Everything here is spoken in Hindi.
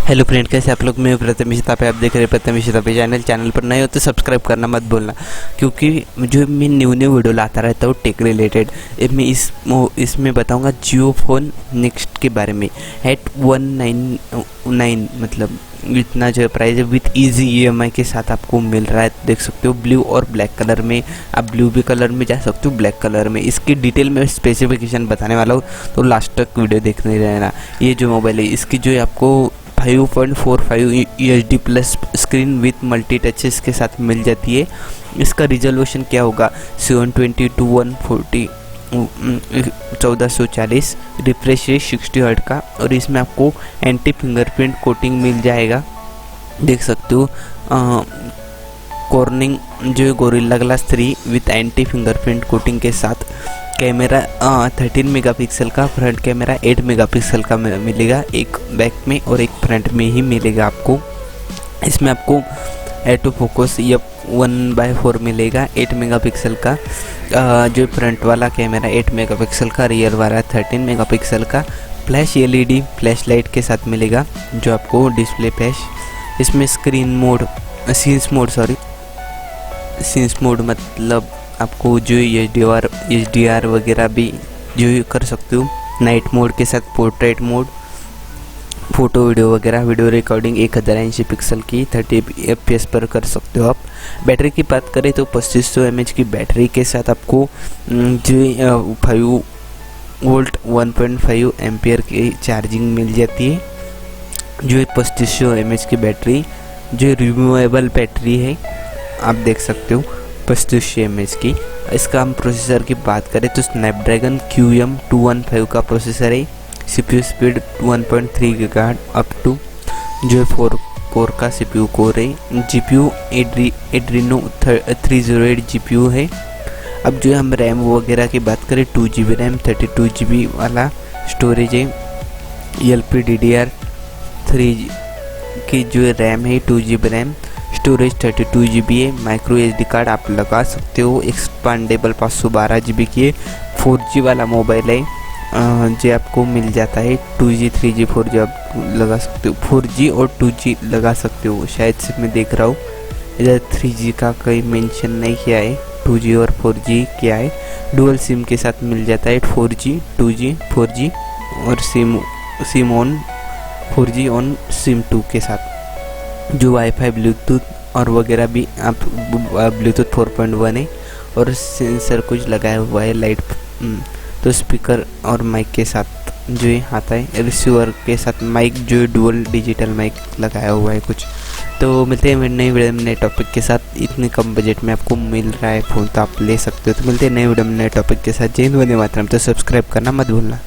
हेलो फ्रेंड, कैसे आप लोग। मैं प्रथमेश पे आप देख रहे हैं प्रथमेश पे चैनल पर नए हो तो सब्सक्राइब करना मत भूलना, क्योंकि जो मैं न्यू वीडियो लाता रहता हूँ टेक रिलेटेड। मैं इसमें बताऊंगा जियो फ़ोन नेक्स्ट के बारे में। 8199 मतलब इतना जो प्राइस है विथ इजी EMI के साथ आपको मिल रहा है। देख सकते हो ब्लू और ब्लैक कलर में। आप ब्लू भी कलर में जा सकते हो, ब्लैक कलर में। इसकी डिटेल में स्पेसिफिकेशन बताने वाला हूँ, तो लास्ट तक वीडियो देखने रहना। ये जो मोबाइल है इसकी जो है आपको 5.45 UHD plus screen with multi touches के साथ मिल जाती है। इसका रिजोल्यूशन क्या होगा 720x140 1440, रिफ्रेश रेट 60 हर्ट्ज का। और इसमें आपको एंटी फिंगरप्रिंट कोटिंग मिल जाएगा। देख सकते हो कॉर्निंग जो gorilla glass 3 with anti fingerprint coating के साथ। कैमरा 13 मेगापिक्सल का, फ्रंट कैमरा 8 मेगापिक्सल का मिलेगा, एक बैक में और एक फ्रंट में ही मिलेगा आपको। इसमें आपको ऑटो फोकस f1/4 मिलेगा 8 मेगापिक्सल का। जो फ्रंट वाला कैमरा 8 मेगापिक्सल का, रियर वाला 13 मेगापिक्सल का। फ्लैश LED फ्लैश लाइट के साथ मिलेगा जो आपको डिस्प्ले फ्लैश। इसमें सीन्स मोड मतलब आपको जो HDR वगैरह भी जो कर सकते हो। नाइट मोड के साथ पोर्ट्रेट मोड, फोटो वीडियो वगैरह, वीडियो रिकॉर्डिंग 1080 पिक्सल की 30 FPS पर कर सकते हो आप। बैटरी की बात करें तो 2500 mAh की बैटरी के साथ आपको जो 5 वोल्ट 1.5 एम्पियर की चार्जिंग मिल जाती है। जो 2500 mAh की बैटरी जो रिमूवेबल बैटरी है, आप देख सकते हो 2500 mAh की। इसका हम प्रोसेसर की बात करें तो स्नैपड्रैगन QM215 का प्रोसेसर है। CPU speed 1.3 GHz up to जो 4 कोर का CPU कोर है। GPU एड्रीनो 308 GPU है। अब जो हम रैम वगैरह की बात करें 2GB रैम 32GB वाला स्टोरेज है। LPDDR3 की जो रैम है 2GB रैम, स्टोरेज 32GB है। माइक्रो SD कार्ड आप लगा सकते हो। एक्सपांडेबल 512GB की है। 4G वाला मोबाइल है जो आपको मिल जाता है। 2G 3G 4G आप लगा सकते हो। 4G और 2G लगा सकते हो। शायद से मैं देख रहा हूँ इधर 3G का कोई मेंशन नहीं किया है। 2G और 4G क्या है। डुअल सिम के साथ मिल जाता है 4G 2G 4G और SIM on 4G on SIM 2 के साथ। जो वाईफाई ब्लूटूथ और वगैरह भी आप ब्लूटूथ 4.1 है। और सेंसर कुछ लगाया हुआ है लाइट, तो स्पीकर और माइक के साथ जो ये आता है। रिसीवर के साथ माइक जो डुअल डिजिटल माइक लगाया हुआ है कुछ। तो मिलते हैं नई वीडियो में नए टॉपिक के साथ। इतने कम बजट में आपको मिल रहा है फ़ोन तो आप ले सकते हो। तो मिलते हैं नए वीडियो में नए टॉपिक के साथ। जय हिंद, वंदे मातरम। तो सब्सक्राइब करना मत भूलना।